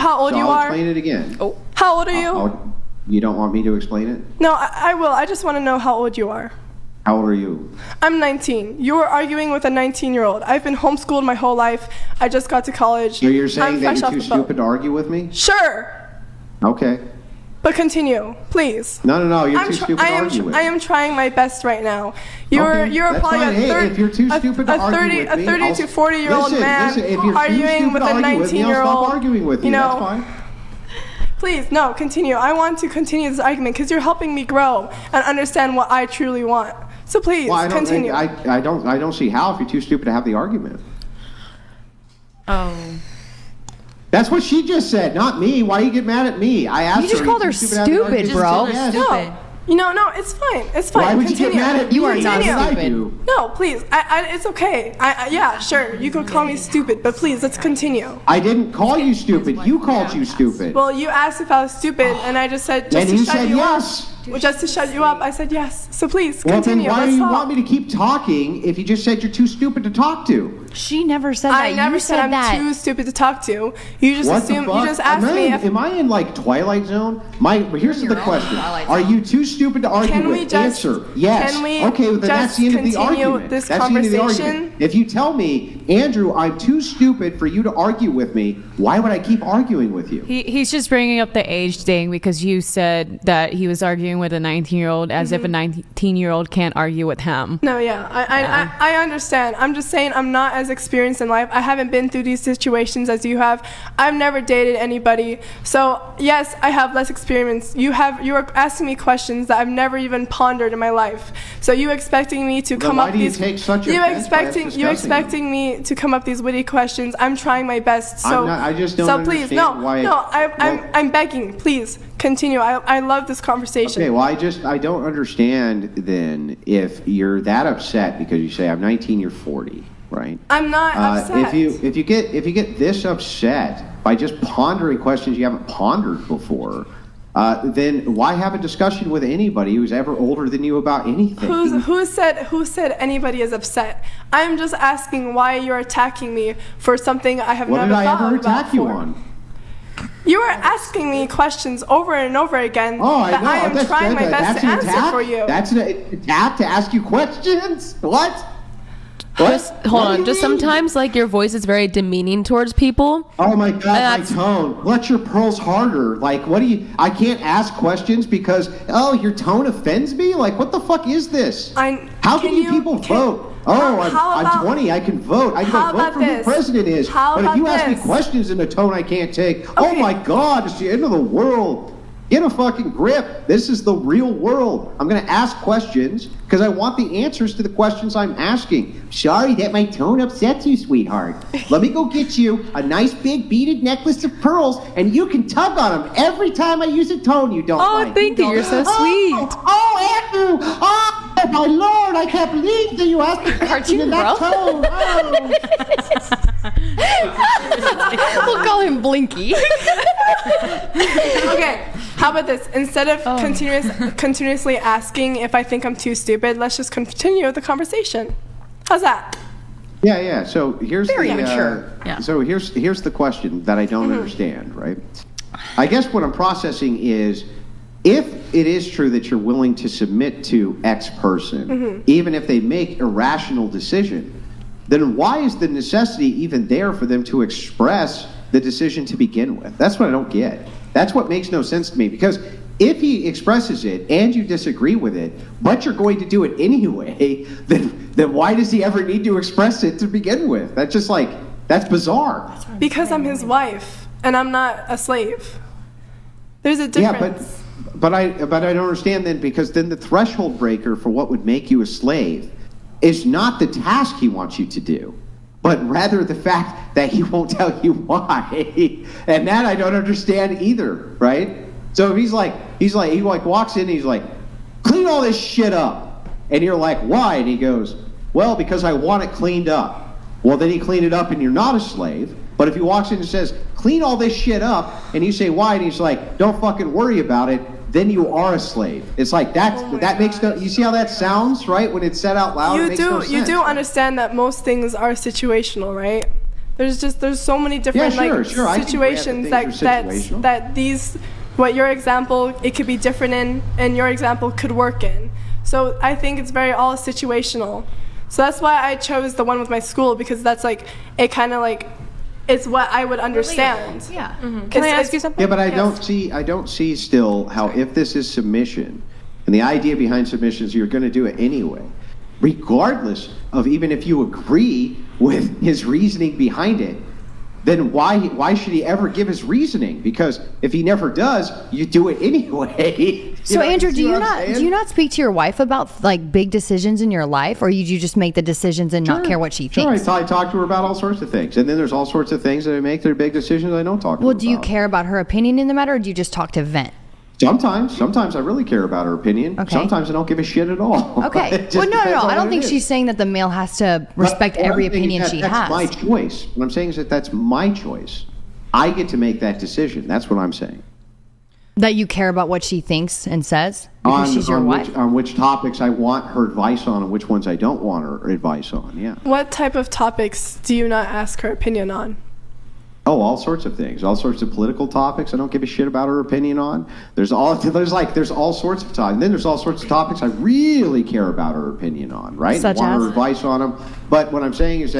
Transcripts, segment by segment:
how old you I'll are? explain it again. Oh. How old are you? You don't want me to explain it? No, I will. I just want to know how old you are. How old are you? I'm 19. You were arguing with a 19-year-old. I've been homeschooled my whole life. I just got to college. So you're saying that you're too stupid to argue with me? Sure. Okay. But continue, please. No. You're too stupid to argue with me. I am trying my best right now. You're probably if you're too stupid to argue with me, 30 to 40-year-old man arguing with a 19-year-old. I'll stop arguing with you. That's fine. Please, no, continue. I want to continue this argument because you're helping me grow and understand what I truly want. So please, continue. I don't see how if you're too stupid to have the argument. Oh. That's what she just said, not me. Why you get mad at me? I asked her. You just called her stupid, bro. No. No, it's fine. It's fine. Why would you get mad at me? You are not stupid. No, please. It's okay. Yeah, sure. You could call me stupid, but please, let's continue. I didn't call you stupid. You called you stupid. Well, you asked if I was stupid, and I just said just to shut you up. Well, just to shut you up, I said yes. So please, continue. Well, then why do you want me to keep talking if you just said you're too stupid to talk to? She never said that. I never said I'm too stupid to talk to. You just assume. You just asked me if. Am I in like Twilight Zone? Here's the question: are you too stupid to argue with? Answer yes. Can we okay, well, then that's the end of the argument. This that's the end of the conversation? argument. If you tell me, Andrew, I'm too stupid for you to argue with me, why would I keep arguing with you? He's just bringing up the age thing because you said that he was arguing with a 19-year-old as if a 19-year-old can't argue with him. No, I understand. I'm just saying I'm not as experienced in life. I haven't been through these situations as you have. I've never dated anybody. So, yes, I have less experience. You are asking me questions that I've never even pondered in my life. So you expecting me to come up these you expecting me to come up these witty questions. I'm trying my best. So I just don't understand. So please, I'm begging. Please continue. I love this conversation. Okay, well I don't understand then if you're that upset because you say I'm 19, you're 40, right? I'm not upset. If you get this upset by just pondering questions you haven't pondered before, then why have a discussion with anybody who's ever older than you about anything? Who said anybody is upset? I'm just asking why you're attacking me for something I have never thought about. What did I ever attack you on? You are asking me questions over and over again that I am trying my best to answer for you. That's an attack to ask you questions? What? Hold on. Just sometimes, like, your voice is very demeaning towards people. Oh my God, my tone. Let your pearls harder. Like, I can't ask questions because, your tone offends me? Like, what the fuck is this? How can you people vote? I'm 20, I can vote. I can vote for who the president is. But if you ask me questions in a tone I can't take, oh my God, it's the end of the world. Get a fucking grip. This is the real world. I'm going to ask questions because I want the answers to the questions I'm asking. Sorry that my tone upsets you, sweetheart. Let me go get you a nice big beaded necklace of pearls, and you can tug on them every time I use a tone you don't like. Oh, thank you. You're so sweet. Andrew. Oh, my Lord. I can't believe that you asked me a question in that tone. We'll call him Blinky. Okay. How about this? Instead of continuously asking if I think I'm too stupid, let's just continue the conversation. How's that? Yeah. So here's mature. So here's the question that I don't understand, right? I guess what I'm processing is if it is true that you're willing to submit to X person, even if they make irrational decision, then why is the necessity even there for them to express the decision to begin with? That's what I don't get. That's what makes no sense to me, because if he expresses it and you disagree with it, but you're going to do it anyway, then why does he ever need to express it to begin with? That's just that's bizarre. Because I'm his wife and I'm not a slave. There's a difference. Yeah, but I don't understand then, because then the threshold breaker for what would make you a slave is not the task he wants you to do, but rather the fact that he won't tell you why. And that I don't understand either, right? So he walks in and he's like, clean all this shit up. And you're like, why? And he goes, well, because I want it cleaned up. Well, then he cleaned it up and you're not a slave. But if he walks in and says, clean all this shit up, and you say why, and he's like, don't fucking worry about it, then you are a slave. It's like that makes no. You see how that sounds, right? When it's said out loud, it makes no sense. You do understand that most things are situational, right? There's so many different situations that these, what your example, it could be different in, and your example could work in. So I think it's very all situational. So that's why I chose the one with my school, because that's like, it kind of like, it's what I would understand. Yeah. Mm-hmm. Can I ask you something? Yeah, but I don't see still how, if this is submission, and the idea behind submission is you're going to do it anyway, regardless of even if you agree with his reasoning behind it, then why should he ever give his reasoning? Because if he never does, you do it anyway. So Andrew, do you not speak to your wife about like big decisions in your life, or you just make the decisions and not care what she thinks? Sure, I talk to her about all sorts of things, and then there's all sorts of things that I make that are big decisions I don't talk to her about. Well, do you care about her opinion in the matter, or do you just talk to vent? Sometimes I really care about her opinion. Okay. Sometimes I don't give a shit at all. Okay. Well, no. I don't think she's saying that the male has to respect every opinion she has. That's my choice. What I'm saying is that that's my choice. I get to make that decision. That's what I'm saying. That you care about what she thinks and says because she's your wife? On which topics I want her advice on and which ones I don't want her advice on, yeah. What type of topics do you not ask her opinion on? Oh, all sorts of things. All sorts of political topics I don't give a shit about her opinion on. There's all sorts of topics. And then there's all sorts of topics I really care about her opinion on, right? Such want as? her advice on them. But what I'm saying is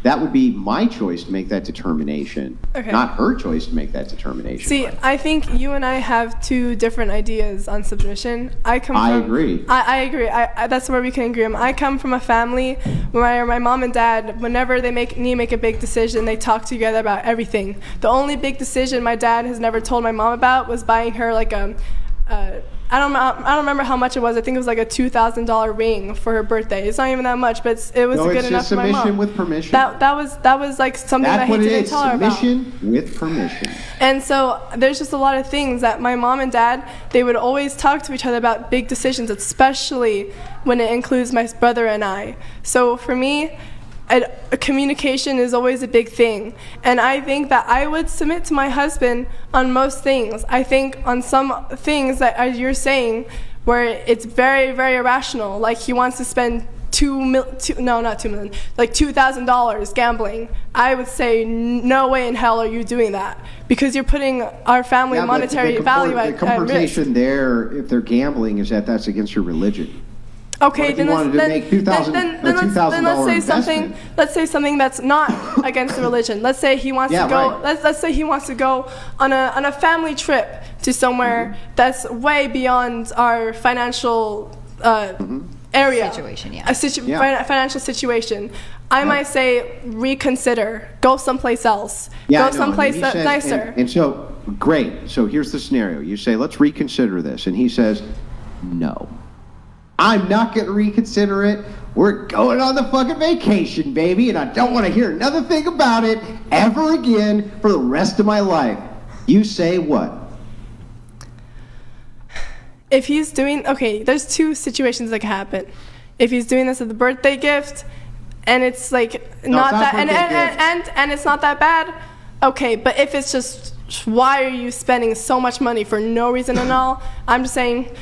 that would be my choice to make that determination, not her choice to make that determination. See, right? I think you and I have two different ideas on submission. I agree. I agree. That's where we can agree. I come from a family where my mom and dad, whenever they need to make a big decision, they talk together about everything. The only big decision my dad has never told my mom about was buying her like I don't remember how much it was. I think it was like a $2,000 ring for her birthday. It's not even that much, but it was good enough for my mom. Submission with permission. That was like something that he didn't tell her about. Submission with permission. And so there's just a lot of things that my mom and dad, they would always talk to each other about big decisions, especially when it includes my brother and I. So for me, communication is always a big thing, and I think that I would submit to my husband on most things. I think on some things that, as you're saying, where it's very, very irrational, like he wants to spend $2,000 gambling, I would say no way in hell are you doing that, because you're putting our family monetary value at risk. The conversation there, if they're gambling, is that that's against your religion. Okay, then let's say something. Let's say something that's not against the religion. Let's say he wants to go. Right. Let's say he wants to go on a family trip to somewhere that's way beyond our financial area. Situation, yeah. Financial situation. I might say reconsider. Go someplace else. Go someplace that's nicer. And so, great. So here's the scenario. You say, let's reconsider this, and he says, no. I'm not going to reconsider it. We're going on the fucking vacation, baby, and I don't want to hear another thing about it ever again for the rest of my life. You say what? If he's doing, there's two situations that can happen. If he's doing this as a birthday gift, and it's like not that, and it's not that bad, okay. But if it's just, why are you spending so much money for no reason at all? I'm just saying,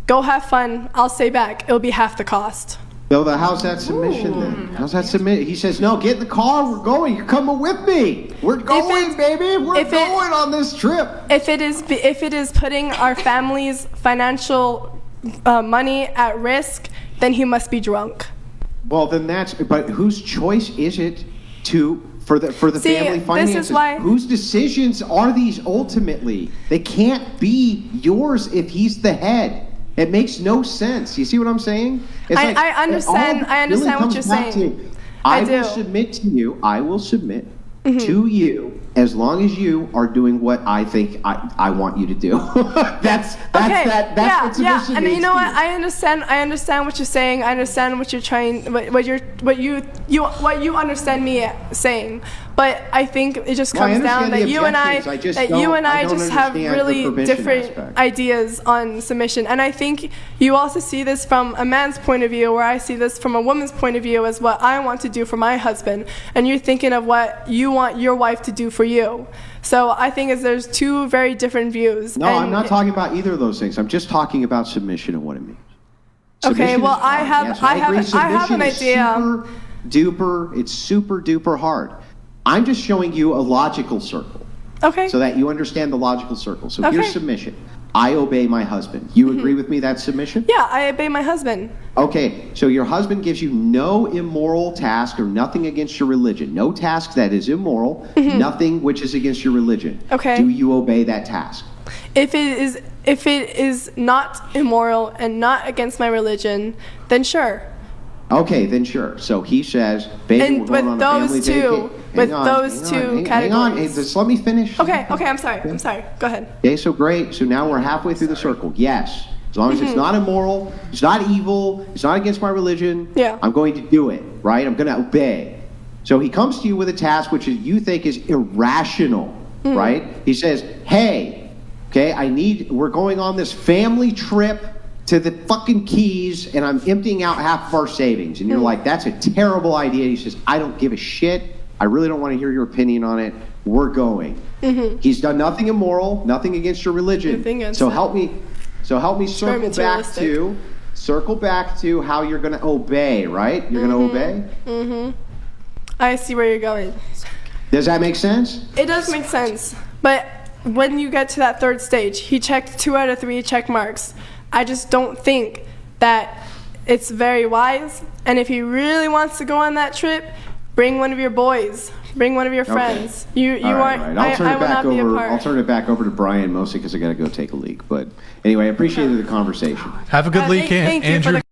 go have fun. I'll stay back. It'll be half the cost. So how's that submission then? How's that submit? He says, no, get in the car. We're going. You're coming with me. We're going, baby. We're going on this trip. If it is putting our family's financial money at risk, then he must be drunk. Well, then but whose choice is it for the family finances? This is why, whose decisions are these ultimately? They can't be yours if he's the head. It makes no sense. You see what I'm saying? I understand what you're saying. I will submit to you. I will submit to you as long as you are doing what I think I want you to do. That's what submission and means. You know what? I understand what you're saying. I understand what you're trying, what you understand me saying. But I think it just comes down that you and I just have really different ideas on submission. And I think you also see this from a man's point of view, where I see this from a woman's point of view as what I want to do for my husband. And you're thinking of what you want your wife to do for you. So I think there's two very different views. No, I'm not talking about either of those things. I'm just talking about submission and what it means. Okay, well, I have an idea. It's super duper hard. I'm just showing you a logical circle. Okay. So that you understand the logical circle. So here's submission. I obey my husband. You agree with me that's submission? Yeah, I obey my husband. Okay, so your husband gives you no immoral task or nothing against your religion. No task that is immoral, nothing which is against your religion. Okay. Do you obey that task? If it is not immoral and not against my religion, then sure. Okay, then sure. So he says, baby, and we're going on a family vacation. Hang on, hang on. Hey, just let me finish. Okay, I'm sorry. Go ahead. Okay, so great. So now we're halfway through the circle. Yes. As long as it's not immoral, it's not evil, it's not against my religion, I'm going to do it, right? I'm going to obey. So he comes to you with a task which you think is irrational, right? He says, hey, okay, we're going on this family trip to the fucking Keys, and I'm emptying out half of our savings. And you're like, that's a terrible idea. He says, I don't give a shit. I really don't want to hear your opinion on it. We're going. He's done nothing immoral, nothing against your religion. So help me circle back to how you're going to obey, right? You're going to obey? I see where you're going. Does that make sense? It does make sense. But when you get to that third stage, he checked 2 out of 3 check marks. I just don't think that it's very wise. And if he really wants to go on that trip, bring one of your boys. Bring one of your friends. You aren't. Right. I will not be a part. I'll turn it back over to Brian, mostly because I got to go take a leak. But anyway, I appreciated the conversation. Have a good leak, thank you Andrew. for the